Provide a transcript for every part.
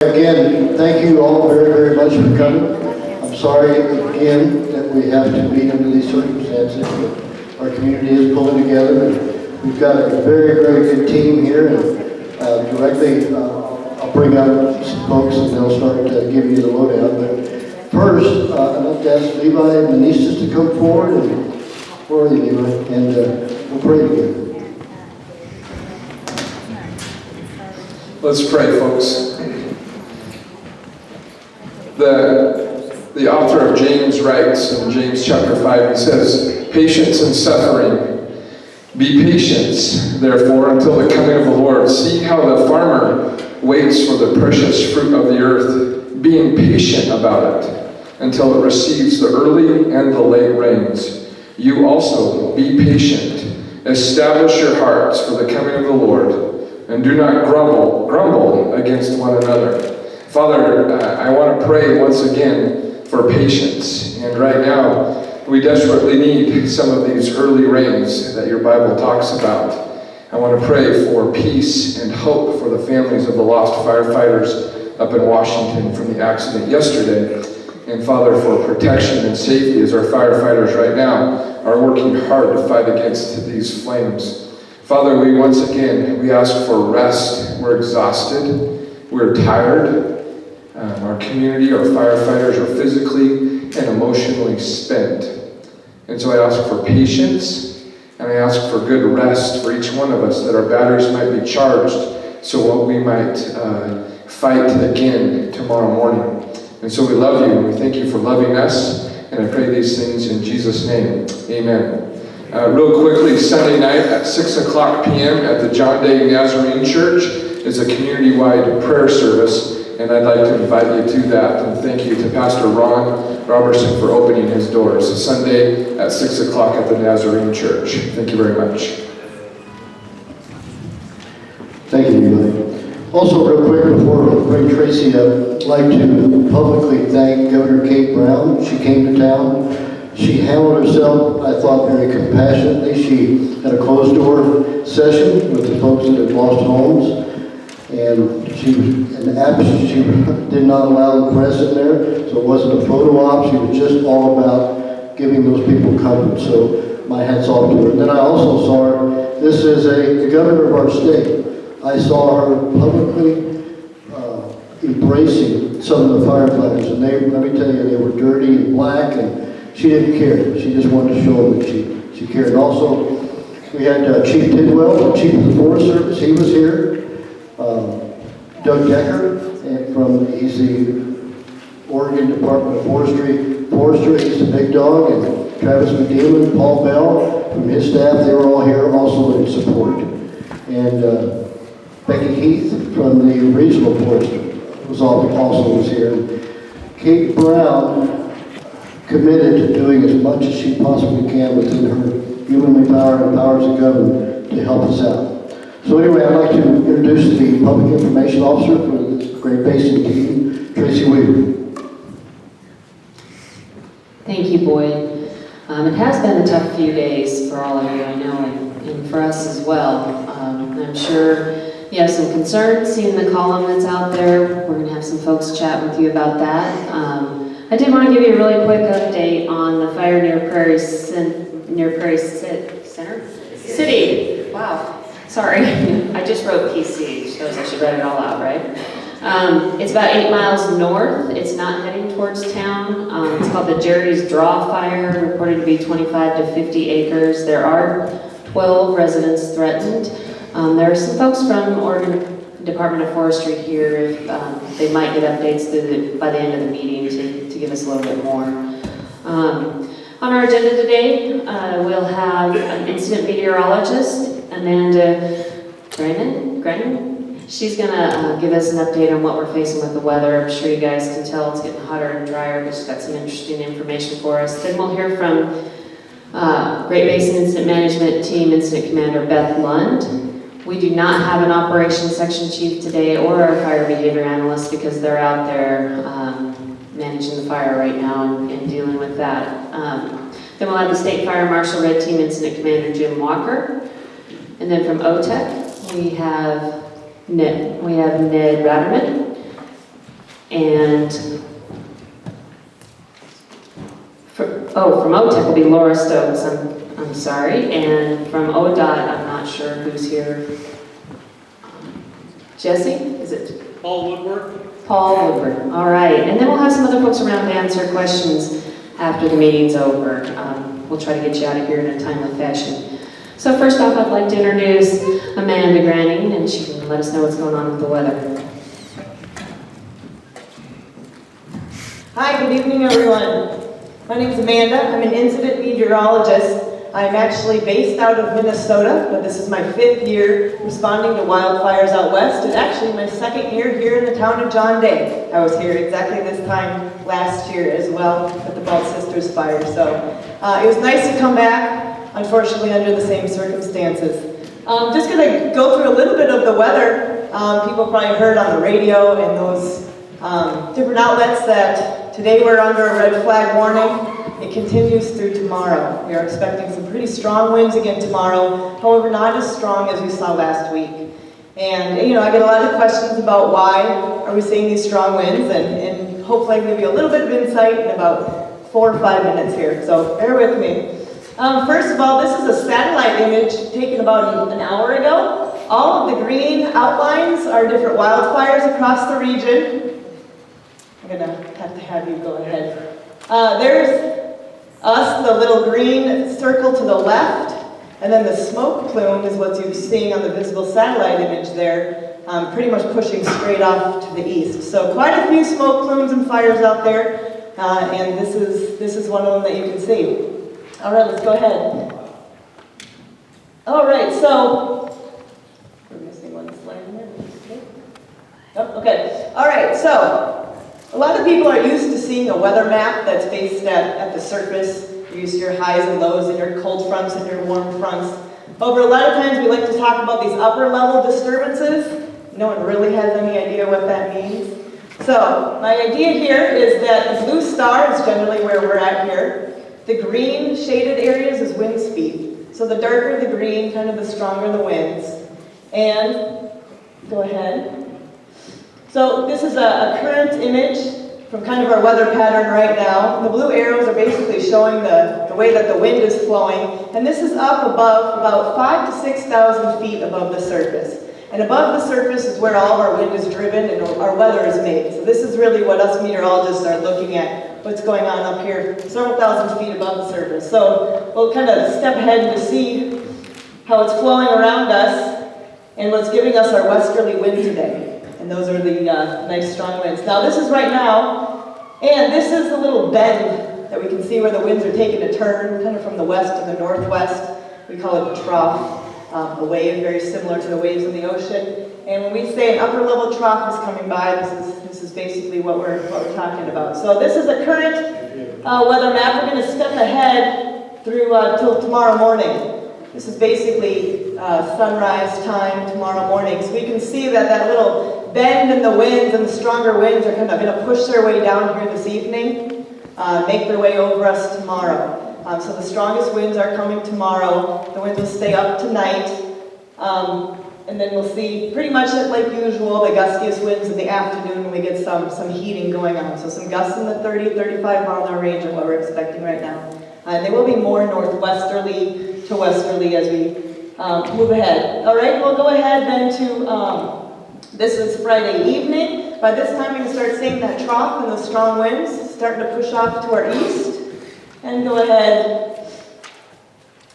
Again, thank you all very, very much for coming. I'm sorry again that we have to meet under these circumstances, but our community is pulling together. And we've got a very, very good team here. And directly, I'll bring out some folks and they'll start giving you the lowdown. But first, I'd like to ask Levi and Meneses to come forward. And where are you, Levi? And we'll pray together. Let's pray, folks. The author of James writes in James chapter 5, he says, "Patience and suffering. Be patient, therefore, until the coming of the Lord. See how the farmer waits for the precious fruit of the earth, being patient about it, until it receives the early and the late rains. You also be patient. Establish your hearts for the coming of the Lord, and do not grumble against one another." Father, I want to pray once again for patience. And right now, we desperately need some of these early rains that your Bible talks about. I want to pray for peace and hope for the families of the lost firefighters up in Washington from the accident yesterday. And Father, for protection and safety as our firefighters right now are working hard to fight against these flames. Father, we ask for rest. We're exhausted. We're tired. Our community, our firefighters are physically and emotionally spent. And so I ask for patience, and I ask for good rest for each one of us, that our batteries might be charged so we might fight again tomorrow morning. And so we love you, and we thank you for loving us, and I pray these things in Jesus' name. Amen. Real quickly, Sunday night at 6 o'clock p.m. at the John Day Nazarene Church is a community-wide prayer service. And I'd like to invite you to that. And thank you to Pastor Ron Robertson for opening his doors. Sunday at 6 o'clock at the Nazarene Church. Thank you very much. Thank you, Levi. Also, real quick, before I bring Tracy up, I'd like to publicly thank Governor Kate Brown. She came to town. She handled herself, I thought, very compassionately. She had a closed-door session with the folks that had lost homes. And she did not allow the press in there, so it wasn't a photo op. She was just all about giving those people comfort. So my hat's off to her. And then I also saw her. This is the governor of our state. I saw her publicly embracing some of the firefighters, and let me tell you, they were dirty and black, and she didn't care. She just wanted to show them that she cared. Also, we had Chief Tidwell, the Chief of the Forest Service. He was here. Doug Decker, he's the Oregon Department of Forestry, he's the big dog, and Travis McDeeman, Paul Bell, from his staff, they were all here also in support. And Becky Heath from the Regional Forestry also was here. And Kate Brown committed to doing as much as she possibly can within her humanly power and powers of government to help us out. So anyway, I'd like to introduce the Public Information Officer for the Great Basin team, Tracy Weaver. Thank you, Boyd. It has been a tough few days for all of you, I know, and for us as well. I'm sure you have some concerns seeing the column that's out there. We're going to have some folks chat with you about that. I did want to give you a really quick update on the fire near Prairie City. Wow. Sorry, I just wrote PC, shows I should write it all out, right? It's about 8 miles north. It's not heading towards town. It's called the Jerry's Draw Fire, reported to be 25 to 50 acres. There are 12 residents threatened. There are some folks from Oregon Department of Forestry here. If they might get updates by the end of the meeting to give us a little bit more. On our agenda today, we'll have an incident meteorologist, Amanda Grennan. She's going to give us an update on what we're facing with the weather. I'm sure you guys can tell it's getting hotter and drier, but she's got some interesting information for us. Then we'll hear from Great Basin Incident Management Team Incident Commander Beth Lund. We do not have an operations section chief today or our fire behavior analyst because they're out there managing the fire right now and dealing with that. Then we'll have the State Fire Marshal Red Team Incident Commander Jim Walker. And then from OTEC, we have Ned Ratterman. And from OTEC will be Laura Stokes, I'm sorry. And from ODOT, I'm not sure who's here. Jesse, is it? Paul Woodward. Paul Woodward, all right. And then we'll have some other folks around to answer questions after the meeting's over. We'll try to get you out of here in a timely fashion. So first off, I'd like to introduce Amanda Granning, and she can let us know what's going on with the weather. Hi, good evening, everyone. My name is Amanda. I'm an incident meteorologist. I'm actually based out of Minnesota, but this is my 5th year responding to wildfires out west, and actually my 2nd year here in the town of John Day. I was here exactly this time last year as well at the Belt Sisters fire, so it was nice to come back, unfortunately under the same circumstances. Just going to go through a little bit of the weather. People probably heard on the radio and those different outlets that today we're under a red flag warning. It continues through tomorrow. We are expecting some pretty strong winds again tomorrow, however not as strong as we saw last week. And I get a lot of questions about why are we seeing these strong winds, and hopefully I can give you a little bit of insight in about 4 or 5 minutes here, so bear with me. First of all, this is a satellite image taken about an hour ago. All of the green outlines are different wildfires across the region. I'm going to have you go ahead. There's us, the little green circle to the left, and then the smoke plume is what you're seeing on the visible satellite image there, pretty much pushing straight off to the east. So quite a few smoke plumes and fires out there, and this is one of them that you can see. All right, let's go ahead. All right, so we're missing one slide here. Okay. Oh, okay. All right, so a lot of people are used to seeing a weather map that's based at the surface. You're used to your highs and lows and your cold fronts and your warm fronts. However, a lot of times we like to talk about these upper level disturbances. No one really has any idea what that means. So my idea here is that the blue star is generally where we're at here. The green shaded areas is wind speed. So the darker the green, kind of the stronger the winds. And go ahead. So this is a current image from kind of our weather pattern right now. The blue arrows are basically showing the way that the wind is flowing. And this is up above about 5,000 to 6,000 feet above the surface. And above the surface is where all of our wind is driven and our weather is made. So this is really what us meteorologists are looking at, what's going on up here, several thousand feet above the surface. So we'll kind of step ahead to see how it's flowing around us and what's giving us our westerly wind today. And those are the nice strong winds. Now this is right now, and this is the little bend that we can see where the winds are taking a turn, kind of from the west to the northwest. We call it the trough, a wave very similar to the waves in the ocean. And when we say an upper level trough is coming by, this is basically what we're talking about. So this is a current weather map. We're going to step ahead through till tomorrow morning. This is basically sunrise time tomorrow morning. So we can see that little bend in the winds and the stronger winds are kind of going to push their way down here this evening, make their way over us tomorrow. So the strongest winds are coming tomorrow. The winds will stay up tonight. And then we'll see pretty much like usual, the gustiest winds in the afternoon when we get some heating going on. So some gusts in the 30, 35 mile an hour range are what we're expecting right now. And they will be more northwesterly to westerly as we move ahead. All right, we'll go ahead then to, this is Friday evening. By this time, we're going to start seeing that trough and those strong winds starting to push off to our east. And go ahead.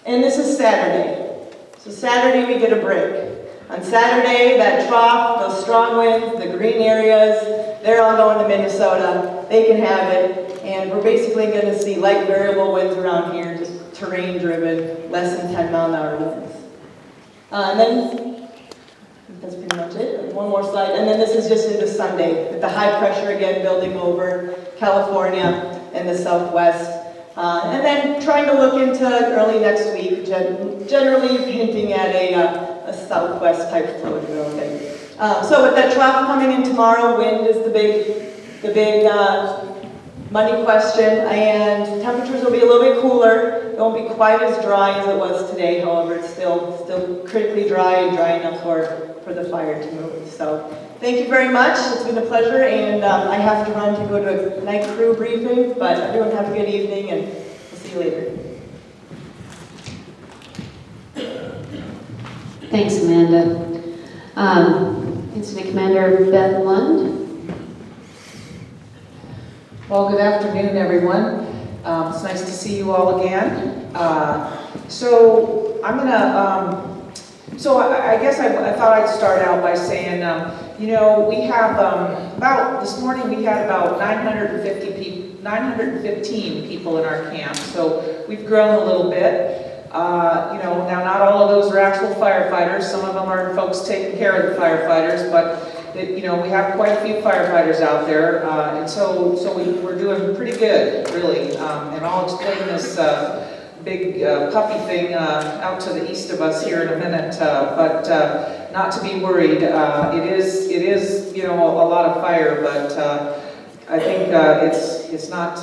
And this is Saturday. So Saturday, we get a break. On Saturday, that trough, those strong winds, the green areas, they're all going to Minnesota. They can have it. And we're basically going to see light variable winds around here, just terrain driven, less than 10 mile an hour winds. And then, that's pretty much it. One more slide. And then this is just into Sunday, with the high pressure again building over California and the southwest. And then trying to look into early next week, generally hinting at a southwest type flow. So with that trough coming in tomorrow, wind is the big money question, and temperatures will be a little bit cooler. It won't be quite as dry as it was today, however, it's still critically dry and dry enough for the fire to move. So thank you very much. It's been a pleasure, and I have to run to go to a night crew briefing, but everyone have a good evening, and we'll see you later. Thanks, Amanda. Incident Commander Beth Lund. Well, good afternoon, everyone. It's nice to see you all again. So I'm gonna. I guess I thought I'd start out by saying, you know, we have this morning we had about 915 people in our camp. So we've grown a little bit. You know, now not all of those are actual firefighters. Some of them are folks taking care of the firefighters, but you know, we have quite a few firefighters out there, and so we're doing pretty good, really. And I'll explain this big puppy thing out to the east of us here in a minute, but not to be worried. It is you know, a lot of fire, but I think it's not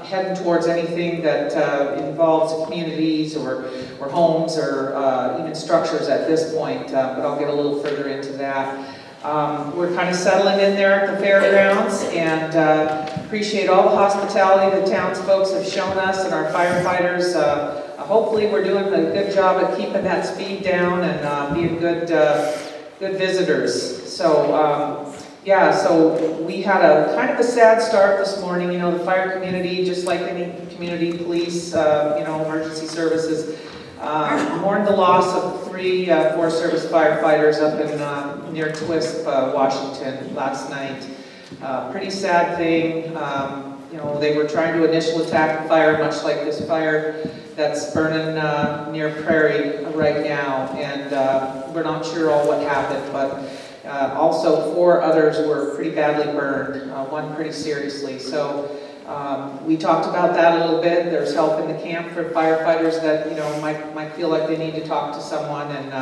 heading towards anything that involves communities or homes or even structures at this point, but I'll get a little further into that. We're kind of settling in there at the fairgrounds, and appreciate all the hospitality the townsfolk have shown us and our firefighters. Hopefully we're doing a good job at keeping that speed down and being good visitors. So yeah, so we had a kind of a sad start this morning. You know, the fire community, just like any community, police, you know, emergency services, mourned the loss of 3 Forest Service firefighters up in near Twisp, Washington last night. Pretty sad thing. You know, they were trying to initial attack the fire, much like this fire that's burning near Prairie right now, and we're not sure all what happened, but also 4 others were pretty badly burned, one pretty seriously. So we talked about that a little bit. There's help in the camp for firefighters that, you know, might feel like they need to talk to someone, and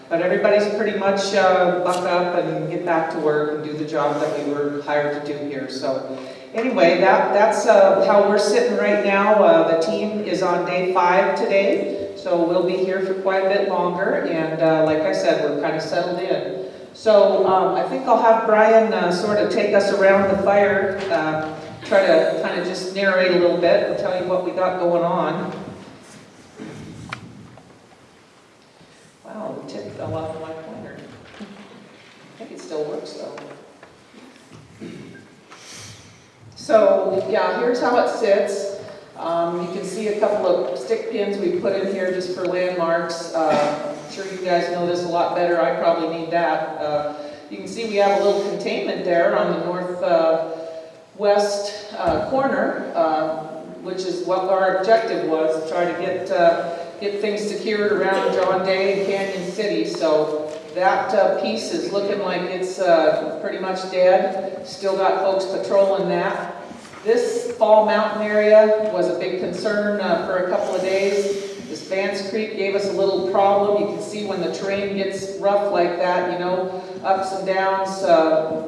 but everybody's pretty much buck up and get back to work and do the job that we were hired to do here. So anyway, that's how we're sitting right now. The team is on day 5 today, so we'll be here for quite a bit longer, and like I said, we're kind of settled in. So I think I'll have Brian sort of take us around the fire, try to kind of just narrate a little bit and tell you what we got going on. Wow, the tip fell off my pointer. I think it still works though. So yeah, here's how it sits. You can see a couple of stick pins we put in here just for landmarks. I'm sure you guys know this a lot better. I probably need that. You can see we have a little containment there on the northwest corner, which is what our objective was, to try to get things secured around John Day and Canyon City. So that piece is looking like it's pretty much dead. Still got folks patrolling that. This Fall Mountain area was a big concern for a couple of days. This Vance Creek gave us a little problem. You can see when the terrain gets rough like that, you know, ups and downs,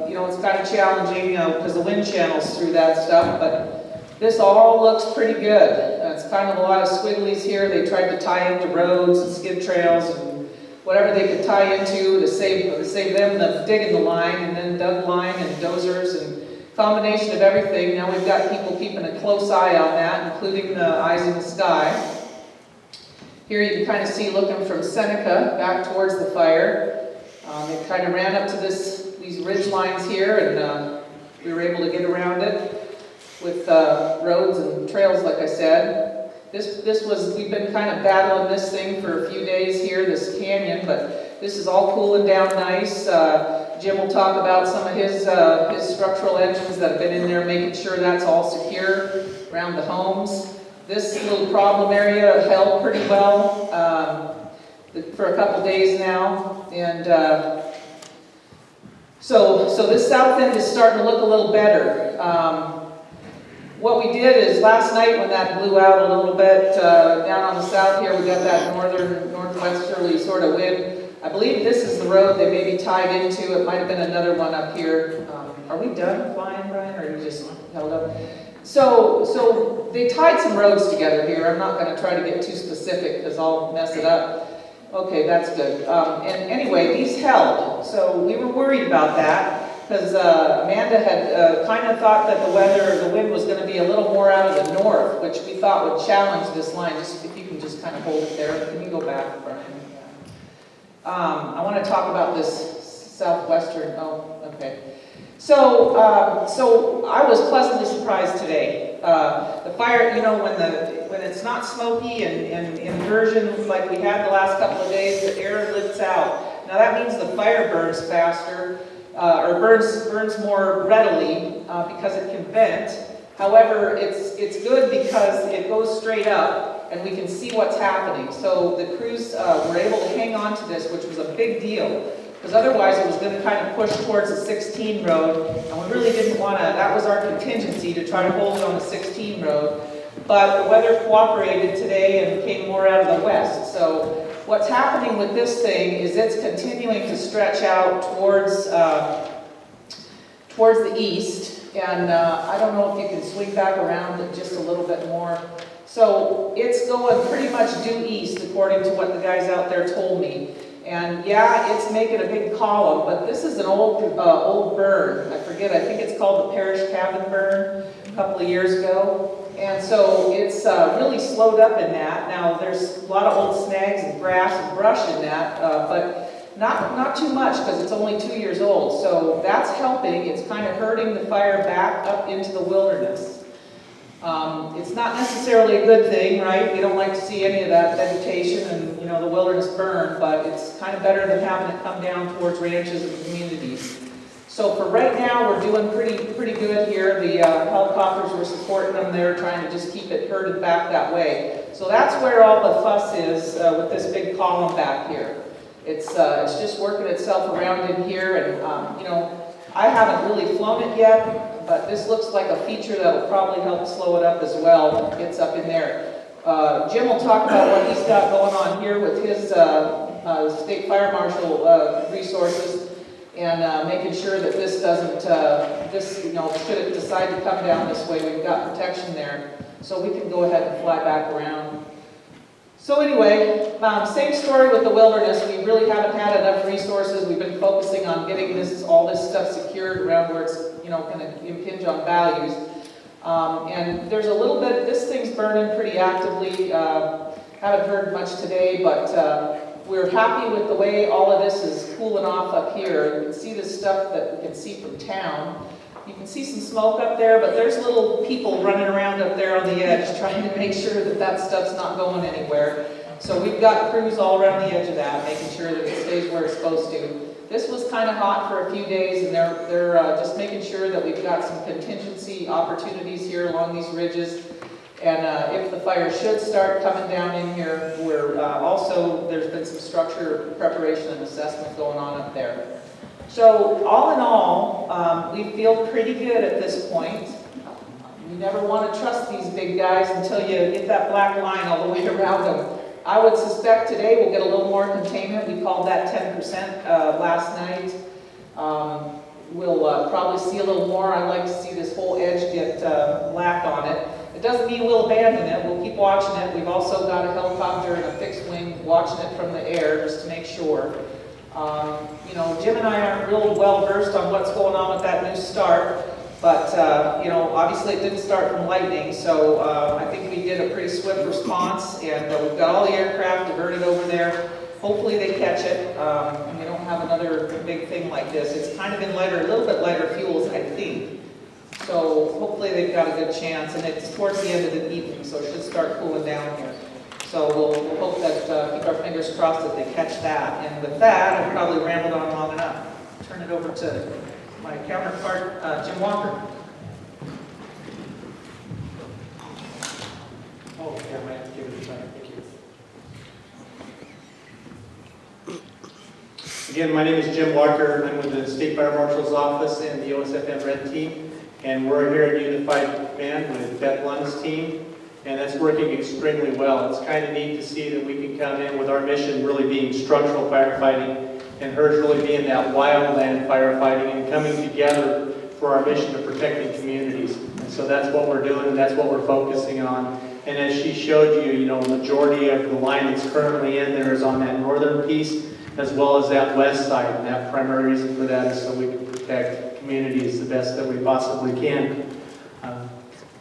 you know, it's kind of challenging because the wind channels through that stuff, but this all looks pretty good. It's kind of a lot of squigglies here. They tried to tie into roads and skid trails and whatever they could tie into to save them the digging the line, and then dug line and dozers and combination of everything. Now we've got people keeping a close eye on that, including the eyes in the sky. Here you can kind of see looking from Seneca back towards the fire. It kind of ran up to these ridge lines here, and we were able to get around it with roads and trails, like I said. We've been kind of battling this thing for a few days here, this canyon, but this is all cooling down nice. Jim will talk about some of his structural engines that have been in there, making sure that's all secure around the homes. This little problem area held pretty well for a couple days now, and so this south end is starting to look a little better. What we did is last night when that blew out a little bit down on the south here, we got that northwesterly sort of wind. I believe this is the road they may be tied into. It might have been another one up here. Are we done flying, Brian, or are you just held up? So they tied some roads together here. I'm not going to try to get too specific because I'll mess it up. Okay, that's good. And anyway, these held. So we were worried about that because Amanda had kind of thought that the wind was going to be a little more out of the north, which we thought would challenge this line. Just if you can just kind of hold it there. Can you go back? I want to talk about this southwestern. Oh, okay. So I was pleasantly surprised today. The fire, you know, when it's not smoky and inversion like we had the last couple of days, the air lifts out. Now that means the fire burns faster, or burns more readily because it can vent. However, it's good because it goes straight up and we can see what's happening. So the crews were able to hang on to this, which was a big deal. Because otherwise it was going to kind of push towards the 16 road, and we really didn't want to, that was our contingency to try to hold it on the 16 road. But the weather cooperated today and came more out of the west. So what's happening with this thing is it's continuing to stretch out towards the east, and I don't know if you can swing back around it just a little bit more. So it's going pretty much due east according to what the guys out there told me. And yeah, it's making a big column, but this is an old burn. I think it's called the Parish Cabin burn a couple of years ago. And so it's really slowed up in that. Now there's a lot of old snags and grass and brush in that, but not too much because it's only 2 years old. So that's helping. It's kind of hurting the fire back up into the wilderness. It's not necessarily a good thing, right? We don't like to see any of that vegetation and, you know, the wilderness burn, but it's kind of better than having it come down towards ranches and communities. So for right now, we're doing pretty good here. The helicopters, we're supporting them there, trying to just keep it herded back that way. So that's where all the fuss is with this big column back here. It's just working itself around in here, and you know, I haven't really flown it yet. But this looks like a feature that will probably help slow it up as well. It gets up in there. Jim will talk about what he's got going on here with his state fire marshal resources and making sure that this doesn't, should it decide to come down this way, we've got protection there. So we can go ahead and fly back around. So anyway, same story with the wilderness. We really haven't had enough resources. We've been focusing on getting all this stuff secured around where it's, you know, going to impinge on values. And there's a little bit, this thing's burning pretty actively. Haven't heard much today, but we're happy with the way all of this is cooling off up here. You can see the stuff that we can see from town. You can see some smoke up there, but there's little people running around up there on the edge trying to make sure that that stuff's not going anywhere. So we've got crews all around the edge of that, making sure that it stays where it's supposed to. This was kind of hot for a few days, and they're just making sure that we've got some contingency opportunities here along these ridges. And if the fire should start coming down in here, we're there's been some structure preparation and assessment going on up there. So all in all, we feel pretty good at this point. You never want to trust these big guys until you get that black line all the way around them. I would suspect today we'll get a little more containment. We called that 10% last night. We'll probably see a little more. I'd like to see this whole edge get black on it. It doesn't mean we'll abandon it. We'll keep watching it. We've also got a helicopter and a fixed wing watching it from the air just to make sure. You know, Jim and I aren't real well versed on what's going on with that new start, but you know, obviously it didn't start from lightning, so I think we did a pretty swift response, and we've got all the aircraft diverted over there. Hopefully they catch it, and we don't have another big thing like this. It's kind of in a little bit lighter fuels, I think. So hopefully they've got a good chance, and it's towards the end of the evening, so it should start cooling down here. So we'll hope that, keep our fingers crossed that they catch that. And with that, I've probably rambled on long enough. Turn it over to my counterpart, Jim Walker. Oh, yeah, I might give it a try. Thank you. Again, my name is Jim Walker. I'm with the State Fire Marshal's Office and the OSFM Red Team. And we're here at Unified Command with Beth Lund's team. And that's working extremely well. It's kind of neat to see that we can come in with our mission really being structural firefighting and hers really being that wildland firefighting and coming together for our mission of protecting communities. And so that's what we're doing, and that's what we're focusing on. And as she showed you, a majority of the line that's currently in there is on that northern piece, as well as that west side. And that primary reason for that is so we can protect communities the best that we possibly can.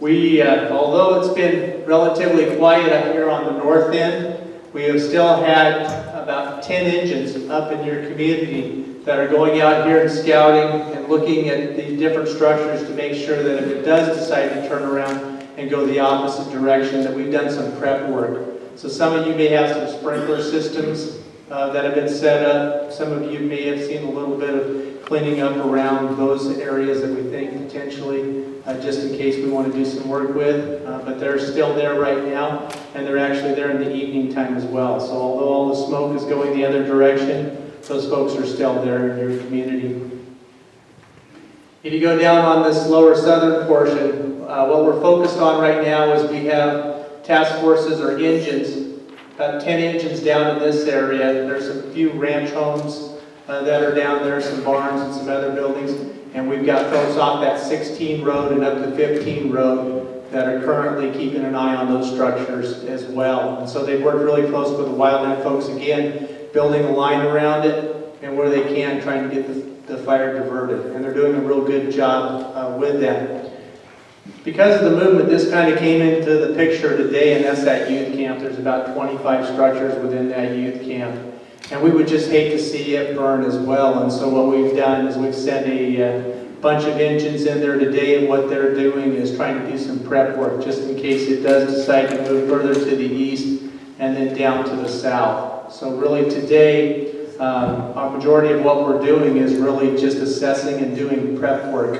Although it's been relatively quiet up here on the north end, we have still had about 10 engines up in your community that are going out here and scouting and looking at the different structures to make sure that if it does decide to turn around and go the opposite direction, that we've done some prep work. So some of you may have some sprinkler systems that have been set up. Some of you may have seen a little bit of cleaning up around those areas that we think potentially, just in case we want to do some work with. But they're still there right now, and they're actually there in the evening time as well. So although all the smoke is going the other direction, those folks are still there in your community. If you go down on this lower southern portion, what we're focused on right now is we have task forces or engines, about 10 engines down in this area. There's a few ranch homes that are down there, some barns and some other buildings. And we've got folks off that 16 road and up to 15 road that are currently keeping an eye on those structures as well. And so they've worked really close with the wildland folks, again, building a line around it, and where they can, trying to get the fire diverted. And they're doing a real good job with that. Because of the movement, this kind of came into the picture today, and that's that youth camp. There's about 25 structures within that youth camp. And we would just hate to see it burn as well. And so what we've done is we've sent a bunch of engines in there today, and what they're doing is trying to do some prep work, just in case it does decide to move further to the east and then down to the south. So really today, our majority of what we're doing is really just assessing and doing prep work.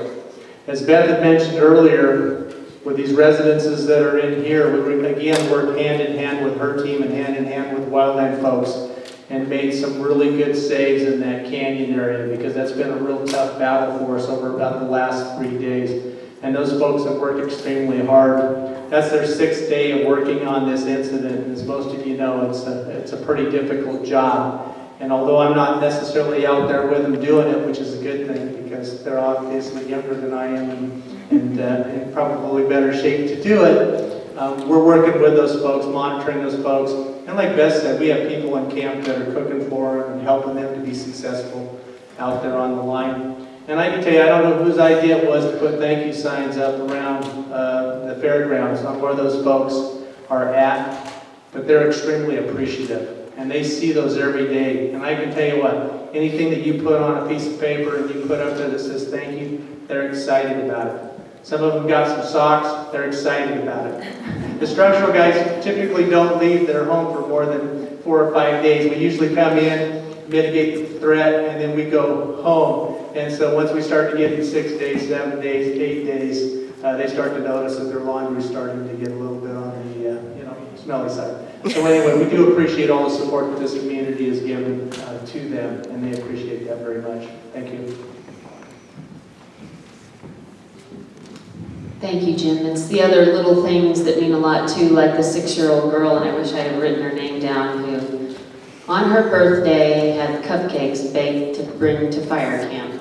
As Beth had mentioned earlier, with these residences that are in here, we again work hand in hand with her team and hand with wildland folks, and made some really good saves in that canyon area, because that's been a real tough battle for us over about the last 3 days. And those folks have worked extremely hard. That's their 6th day of working on this incident. As most of you know, it's a pretty difficult job. And although I'm not necessarily out there with them doing it, which is a good thing, because they're obviously younger than I am and in probably better shape to do it, we're working with those folks, monitoring those folks. And like Beth said, we have people in camp that are cooking for them and helping them to be successful out there on the line. And I can tell you, I don't know whose idea it was to put thank you signs up around the fairgrounds on where those folks are at, but they're extremely appreciative. And they see those every day. And I can tell you what, anything that you put on a piece of paper and you put up there that says thank you, they're excited about it. Some of them got some socks, they're excited about it. The structural guys typically don't leave their home for more than 4 or 5 days. We usually come in, mitigate the threat, and then we go home. And so once we start to get in 6 days, 7 days, 8 days, they start to notice that their laundry's starting to get a little bit on the smelly side. So anyway, we do appreciate all the support that this community has given to them, and they appreciate that very much. Thank you. Thank you, Jim. It's the other little things that mean a lot too, like the 6-year-old girl, and I wish I had written her name down, who on her birthday had cupcakes baked to bring to fire camp,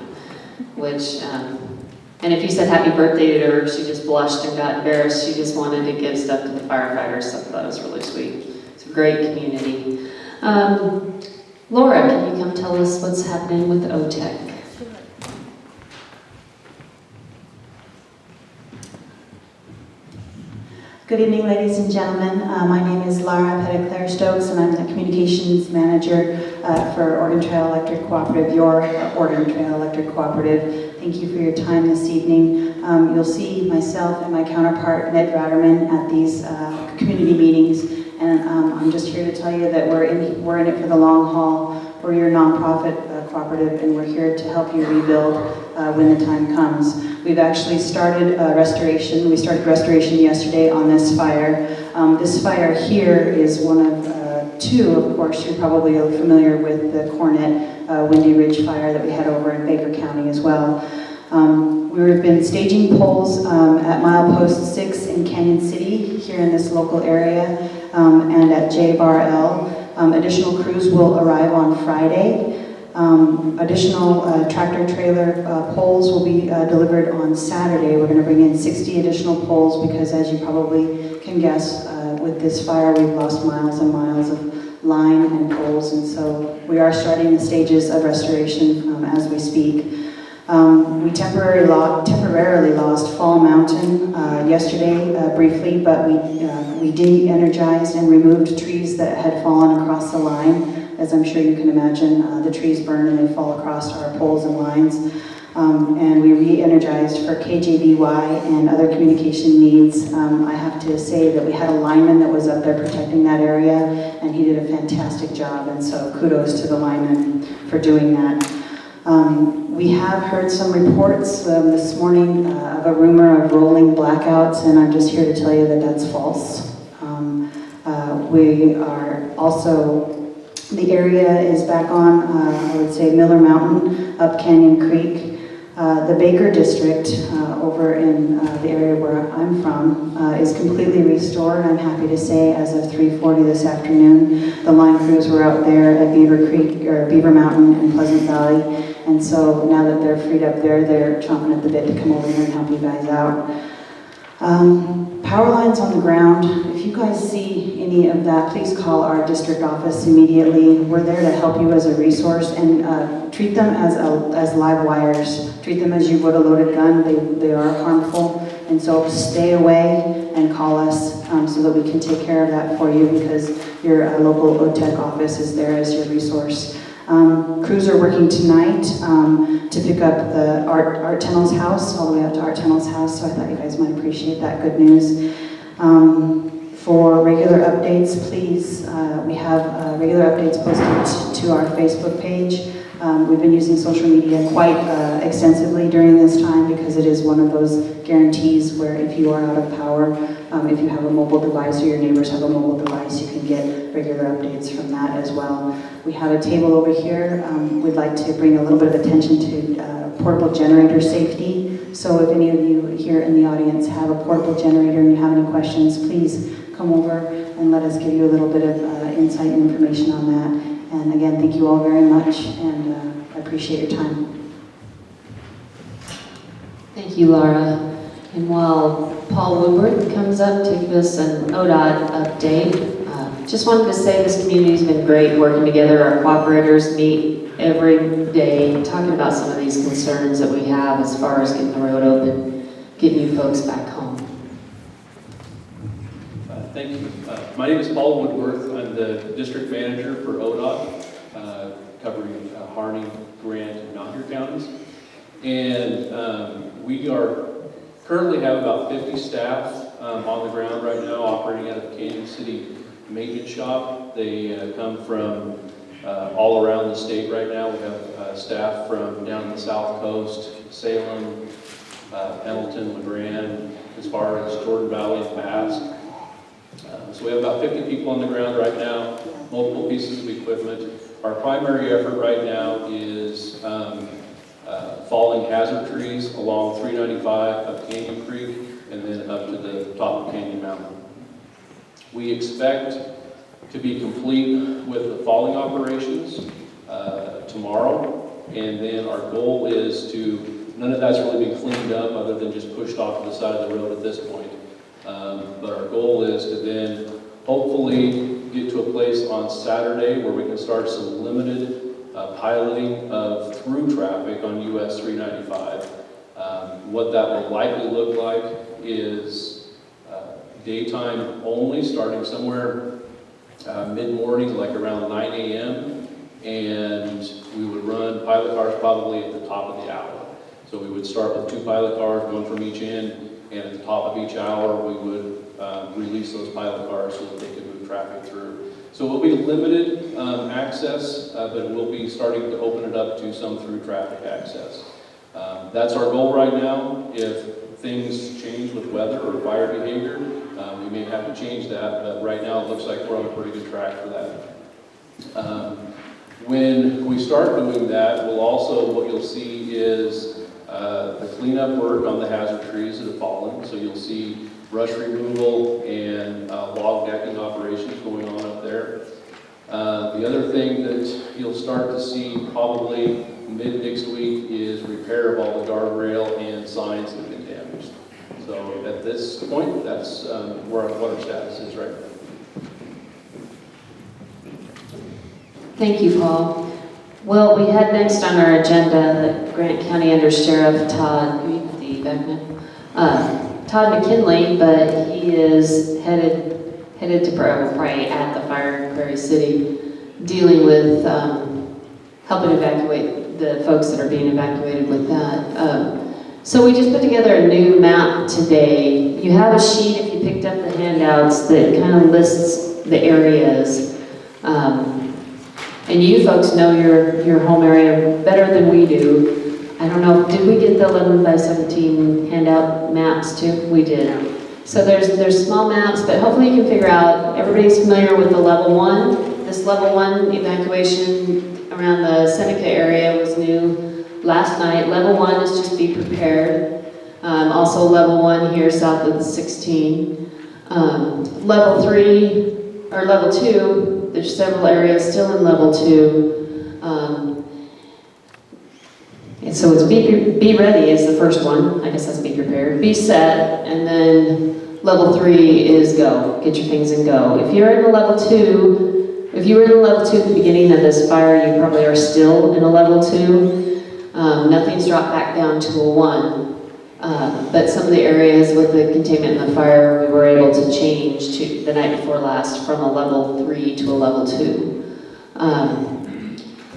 which, and if you said happy birthday to her, she just blushed and got embarrassed. She just wanted to give stuff to the firefighters, so I thought it was really sweet. It's a great community. Laura, can you come tell us what's happening with OTEC? Good evening, ladies and gentlemen. My name is Lara Petitclerc Stokes, and I'm the Communications Manager for Oregon Trail Electric Cooperative, your Oregon Trail Electric Cooperative. Thank you for your time this evening. You'll see myself and my counterpart, Ned Ratterman, at these community meetings, and I'm just here to tell you that we're in it for the long haul. We're your nonprofit cooperative, and we're here to help you rebuild when the time comes. We've actually started restoration. We started restoration yesterday on this fire. This fire here is one of 2, of course. You're probably familiar with the Cornet Windy Ridge fire that we had over in Baker County as well. We've been staging poles at milepost 6 in Canyon City, here in this local area, and at J Bar L. Additional crews will arrive on Friday. Additional tractor trailer poles will be delivered on Saturday. We're going to bring in 60 additional poles because, as you probably can guess, with this fire we've lost miles and miles of line and poles, and so we are starting the stages of restoration as we speak. We temporarily lost Fall Mountain yesterday briefly, but we de-energized and removed trees that had fallen across the line. As I'm sure you can imagine, the trees burn and they fall across our poles and lines. And we re-energized for KJVY and other communication needs. I have to say that we had a lineman that was up there protecting that area, and he did a fantastic job, and so kudos to the lineman for doing that. We have heard some reports this morning of a rumor of rolling blackouts, and I'm just here to tell you that that's false. We are also, the area is back on, I would say, Miller Mountain, up Canyon Creek. The Baker District over in the area where I'm from is completely restored. I'm happy to say as of 3:40 this afternoon, the line crews were out there at Beaver Creek or Beaver Mountain and Pleasant Valley. And so now that they're freed up there, they're chomping at the bit to come over here and help you guys out. Power lines on the ground. If you guys see any of that, please call our district office immediately. We're there to help you as a resource, and treat them as live wires. Treat them as you would a loaded gun. They are harmful, and so stay away and call us so that we can take care of that for you, because your local OTEC office is there as your resource. Crews are working tonight to pick up the Art Tennell's house, all the way out to Art Tennell's house, so I thought you guys might appreciate that good news. For regular updates, please, we have regular updates posted to our Facebook page. We've been using social media quite extensively during this time because it is one of those guarantees where if you are out of power, if you have a mobile device or your neighbors have a mobile device, you can get regular updates from that as well. We have a table over here. We'd like to bring a little bit of attention to portable generator safety. So if any of you here in the audience have a portable generator and you have any questions, please come over and let us give you a little bit of insight and information on that. And again, thank you all very much, and I appreciate your time. Thank you, Laura. And while Paul Woodward comes up to give us an ODOT update, just wanted to say this community's been great working together. Our cooperators meet every day talking about some of these concerns that we have as far as getting the road open, getting you folks back home. Thank you. My name is Paul Woodworth. I'm the district manager for ODOT, covering Harney, Grant, and Malheur counties. And we currently have about 50 staff on the ground right now operating out of the Kansas City maintenance shop. They come from all around the state right now. We have staff from down the South Coast, Salem, Hamilton, LeGrand, as far as Jordan Valley and Basque. So we have about 50 people on the ground right now, multiple pieces of equipment. Our primary effort right now is falling hazard trees along 395 up Canyon Creek and then up to the top of Canyon Mountain. We expect to be complete with the falling operations tomorrow, and then our goal is to, none of that's really been cleaned up other than just pushed off to the side of the road at this point. But our goal is to then hopefully get to a place on Saturday where we can start some limited piloting of through traffic on US 395. What that will likely look like is daytime only, starting somewhere mid-morning, like around 9 a.m. And we would run pilot cars probably at the top of the hour. So we would start with 2 pilot cars, one from each end, and at the top of each hour we would release those pilot cars so that they could move traffic through. So it will be limited access, but we'll be starting to open it up to some through traffic access. That's our goal right now. If things change with weather or fire behavior, we may have to change that, but right now it looks like we're on a pretty good track for that. When we start doing that, we'll also, what you'll see is the cleanup work on the hazard trees that have fallen. So you'll see brush removal and log decking operations going on up there. The other thing that you'll start to see probably mid next week is repair of all the guardrail and signs that have been damaged. So at this point, that's what our status is right now. Thank you, Paul. Well, we had next on our agenda Grant County Under Sheriff Todd, Todd McKinley, but he is headed to probably at the fire in Prairie City, dealing with helping evacuate the folks that are being evacuated with that. So we just put together a new map today. You have a sheet, if you picked up the handouts, that kind of lists the areas. And you folks know your home area better than we do. I don't know, did we get the 11 by 17 handout maps too? We did. So there's small maps, but hopefully you can figure out, everybody's familiar with the level 1. This level 1 evacuation around the Seneca area was new last night. Level 1 is just be prepared. Also level 1 here south of the 16. Level 3, or level 2, there's several areas still in level 2. And so it's be ready is the first one. I guess that's be prepared. Be set, and then level 3 is go. Get your things and go. If you're in a level 2, if you were in a level 2 at the beginning of this fire, you probably are still in a level 2. Nothing's dropped back down to a 1. But some of the areas with the containment and the fire, we were able to change to the night before last from a level 3 to a level 2.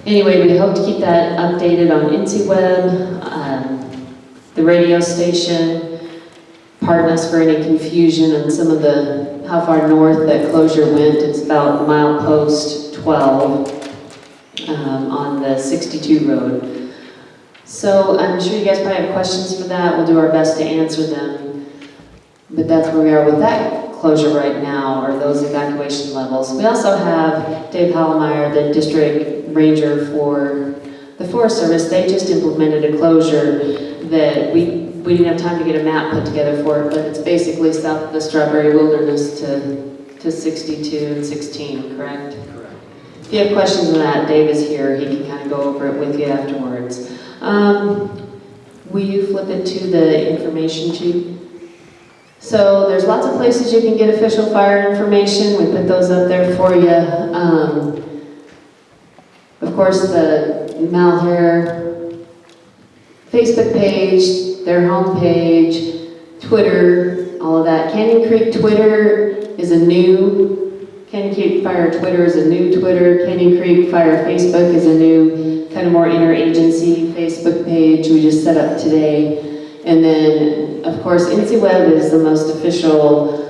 Anyway, we hope to keep that updated on InciWeb, the radio station. Pardon us for any confusion on some of how far north that closure went. It's about milepost 12 on the 62 road. So I'm sure you guys probably have questions for that. We'll do our best to answer them. But that's where we are with that closure right now, or those evacuation levels. We also have Dave Hallemeyer, the district ranger for the Forest Service. They just implemented a closure that we didn't have time to get a map put together for it, but it's basically south of the Strawberry Wilderness to 62 and 16, correct? Correct. If you have questions on that, Dave is here. He can kind of go over it with you afterwards. Will you flip it to the information sheet? So there's lots of places you can get official fire information. We put those up there for you. Of course, the Malheur Facebook page, their homepage, Twitter, all of that. Canyon Creek Twitter is a new, Canyon Creek Fire Twitter is a new Twitter. Canyon Creek Fire Facebook is a new, kind of more interagency Facebook page we just set up today. And then, of course, InciWeb is the most official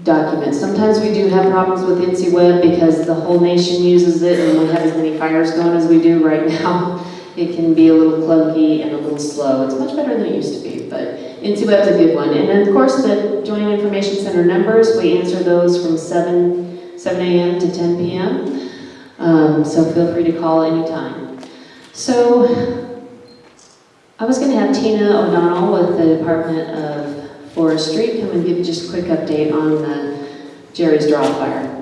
document. Sometimes we do have problems with InciWeb because the whole nation uses it and we have as many fires going as we do right now. It can be a little clunky and a little slow. It's much better than it used to be, but InciWeb's a good one. And then, of course, the Joint Information Center numbers, we answer those from 7 a.m. to 10 p.m. So feel free to call anytime. So I was going to have Tina O'Donnell with the Department of Forestry come and give just a quick update on the Jerry's Draw fire.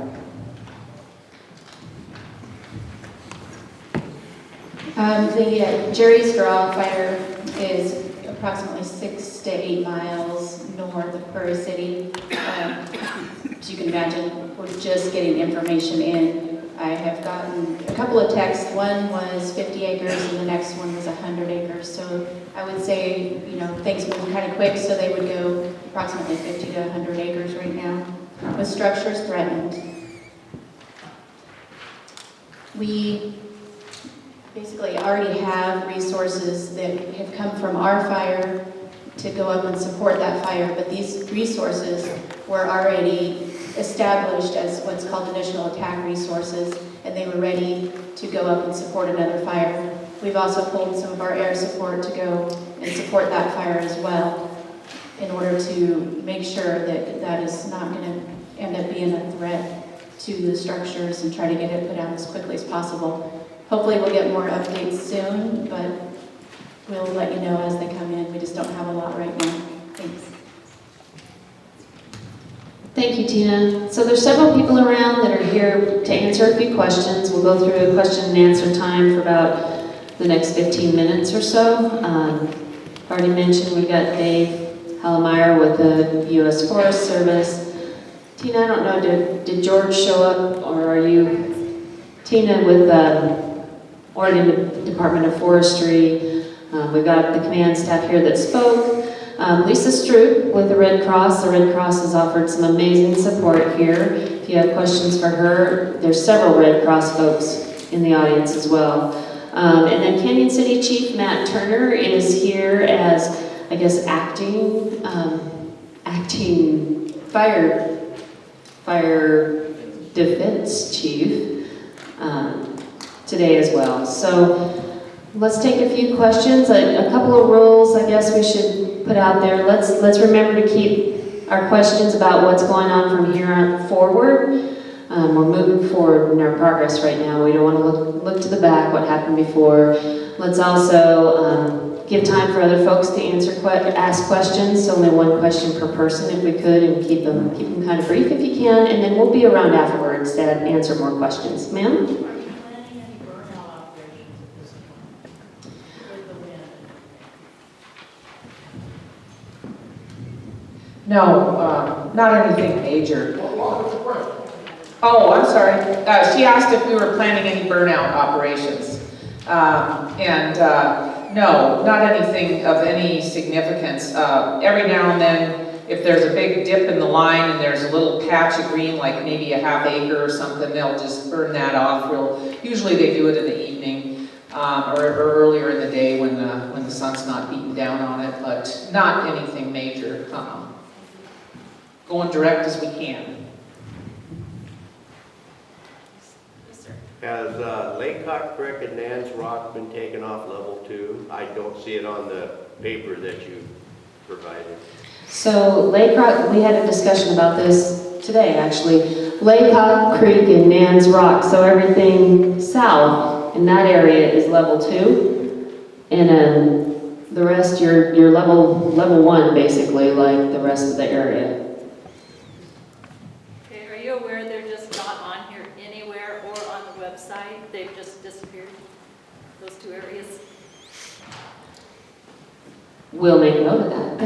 The Jerry's Draw fire is approximately 6 to 8 miles north of Prairie City. As you can imagine, we're just getting information in. I have gotten a couple of texts. One was 50 acres and the next one was 100 acres. So I would say, things move kind of quick, so they would go approximately 50 to 100 acres right now, with structures threatened. We basically already have resources that have come from our fire to go up and support that fire, but these resources were already established as what's called initial attack resources, and they were ready to go up and support another fire. We've also pulled some of our air support to go and support that fire as well, in order to make sure that that is not going to end up being a threat to the structures, and try to get it put out as quickly as possible. Hopefully we'll get more updates soon, but we'll let you know as they come in. We just don't have a lot right now. Thanks. Thank you, Tina. So there's several people around that are here to answer a few questions. We'll go through a question and answer time for about the next 15 minutes or so. Already mentioned we've got Dave Hallemeyer with the U.S. Forest Service. Tina, I don't know, did George show up, or are you Tina with Oregon Department of Forestry? We've got the command staff here that spoke. Lisa Stroop with the Red Cross. The Red Cross has offered some amazing support here. If you have questions for her, there's several Red Cross folks in the audience as well. And then Canyon City Chief Matt Turner is here as, I guess, acting fire defense chief today as well. So let's take a few questions. A couple of rules I guess we should put out there. Let's remember to keep our questions about what's going on from here on forward. We're moving forward in our progress right now. We don't want to look to the back, what happened before. Let's also give time for other folks to ask questions. Only one question per person if we could, and keep them kind of brief if you can. And then we'll be around afterwards to answer more questions. Ma'am? No, not anything major. Oh, I'm sorry. She asked if we were planning any burnout operations. No, not anything of any significance. Every now and then, if there's a big dip in the line and there's a little patch of green, like maybe a half acre or something, they'll just burn that off. Usually they do it in the evening or earlier in the day when the sun's not beating down on it, but not anything major. Going direct as we can. Has Laycock Creek and Nan's Rock been taken off level 2? I don't see it on the paper that you provided. So Laycock, we had a discussion about this today actually. Laycock Creek and Nan's Rock, so everything south in that area is level 2. And the rest, you're level 1 basically, like the rest of the area. Okay, are you aware they're just not on here anywhere or on the website? They've just disappeared, those 2 areas? We'll make note of that.